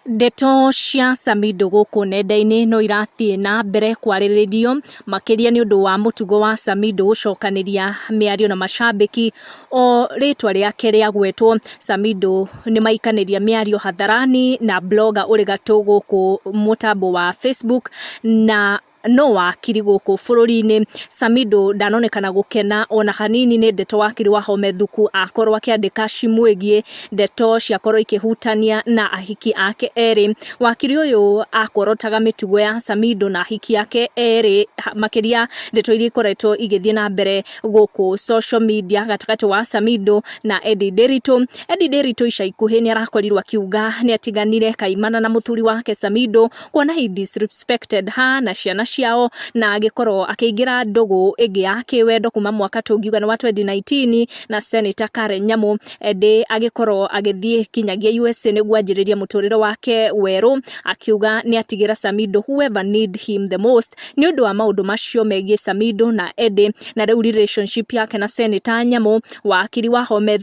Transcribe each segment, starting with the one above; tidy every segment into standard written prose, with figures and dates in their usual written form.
Ndeto cia Samidoh gũkũ nenda-inĩ no irathie na mbere kwarĩrĩrio makĩria nĩ ũndũ wa mũtugo wa Samidoh gũcokaniria mĩario na macambĩki o rĩtwa rĩake rĩagwetwo. Samidoh nĩ maikanĩria mĩario hadharani na blogger ũrĩ Gatu gũkũ mũtambo wa Facebook na no Wakiri gũkũ bũrũri-inĩ. Samidoh ndanonekana gũkena ona hanini nĩ ndeto Wakiri Thuku akorwo akĩandĩka cimwĩgiĩ, ndeto ciakorwo ikĩhutania na ahiki ake erĩ. Wakiri ũyũ akorotaga mĩtugo ya Samidoh na ahiki ake erĩ, makĩria ndeto iria ikoretwo igĩthiĩ na mbere gũkũ social media gatagatĩ wa Samidoh na Eddie Nderitu. Eddie Nderitu ica ikuhĩ nĩ arakorirwo akiuga nĩ atiganire kaimana na mũthuri wake Samidoh kuona he disrespected ha na ciana ciao na agĩkorwo akĩingĩra ndũgũ ĩngĩ ya kĩwendo kuma mwaka tũngiuga nĩ wa 2019 na Senator Karen Nyamu. Eddie agĩkorwo agĩthiĩ kinyagia USA nĩguo anjĩrĩrie mũtũrĩre wake werũ, akiuga nĩ atigira Samidoh whoever need him the most. Nĩ ũndũ wa maũndũ macio megiĩ Samidoh na Eddie na rĩu relationship yake na Senator Nyamu, Wakiri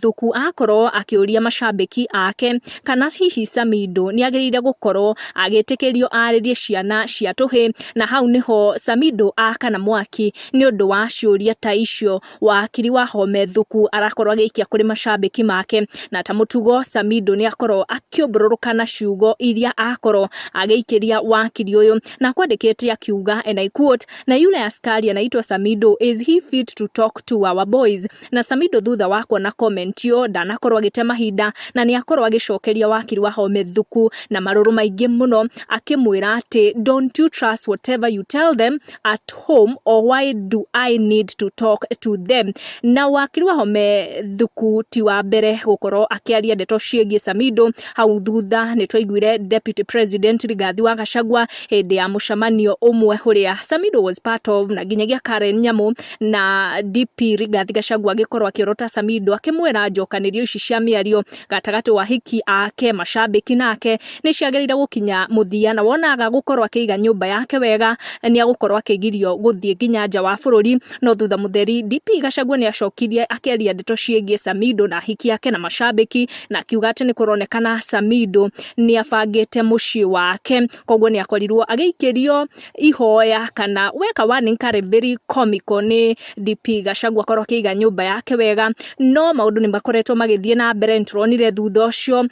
Thuku akorwo akĩũria macambĩki ake kana hihi Samidoh nĩ agĩrĩire gũkorwo agĩtĩkĩrio arĩrie ciana cia tũhĩ, na hau nĩho Samidoh akana mwaki nĩ ũndũ wa ciũria ta icio. Wakiri Thuku arakorwo agĩikia kũrĩ macambĩki make na ta mũtugo Samidoh nĩ akorwo akĩũmbũrũrũka na ciugo iria akorwo agĩikĩria Wakiri ũyũ na kwandĩkĩte akiuga, and I quote, na yule askari anaitwa Samidoh, is he fit to talk to our boys? Na Samidoh thutha wa kuona comment yo ndanakorwo agĩte mahinda na nĩ akorwo agĩcokeria Wakiri Thuku na marũrũ maingĩ mũno akĩmwĩra atĩ don't you trust whatever you tell them at home, or why do I need to talk to them? Na Wakiri Thuku ti wa mbere gũkorwo akĩaria ndeto ciĩgiĩ Samidoh. Hau thutha nĩ twaiguire Deputy President Rigathi wa Gachagua hĩndĩ ya mũcemanio ũmwe ũrĩa Samidoh was part of, na nginyagia Karen Nyamu na DP Rigathi Gachagua agĩkorwo akĩrota Samidoh akĩmwĩra njokanĩrio ici cia mĩario gatagatĩ wa hiki ake macambĩki nake nĩ ciagĩrĩire gũkinya mũthia, na wonaga gũkorwo akĩiga nyũmba yake wega nĩ agũkorwo akĩgirio gũthiĩ nginya nja wa bũrũri. No thutha mũtheri DP Gachagua nĩ acokirie akĩaria ndeto ciĩgiĩ Samidoh na hiki yake na macambĩki na akiuga atĩ nĩ kũronekana Samidoh nĩ abangĩte mũciĩ wake, koguo nĩ akorirwo agĩikĩrio ihoya kana weka warning karĩ very comical nĩ DP Gachagua korwo akĩiga nyũmba yake wega. No maũndũ nĩ makoretwo magĩthiĩ na mbere. Nĩtũronire thutha ũcio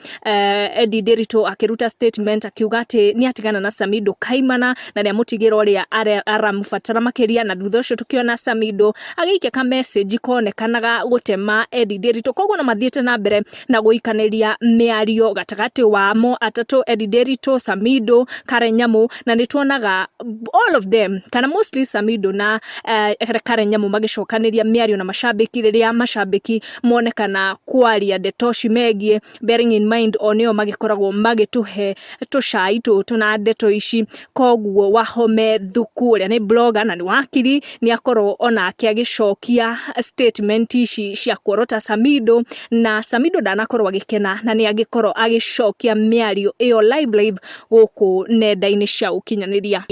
Eddie Nderitu akĩruta statement akiuga atĩ nĩ atigana na Samidoh kaimana na nĩ amũtigĩra ũrĩa aramũbatara makĩria, na thutha ũcio tũkĩona Samidoh agĩikia ka message konekanaga gũtema Eddie Nderitu. Koguo no mathiĩte na mbere na gũikanĩria mĩario gatagatĩ wamo atatũ, Eddie Nderitu, Samidoh, Karen Nyamu, na nĩtuonaga all of them kana mostly Samidoh na Karen Nyamu magĩcokanĩria mĩario na macambĩki rĩrĩa macambĩki monekana kwaria ndeto cimegiĩ, bearing in mind o nĩo magĩkoragwo magĩtũhe tũcai tũtũ na ndeto ici. Koguo Thuku ũrĩa nĩ blogger na nĩ wakiri nĩ akorwo onake agĩcokia statement ici cia kuorota Samidoh, na Samidoh ndanakorwo agĩkena na nĩ agĩkorwo agĩcokia mĩario ĩyo live gũkũ nenda-inĩ cia ũkinyanĩria.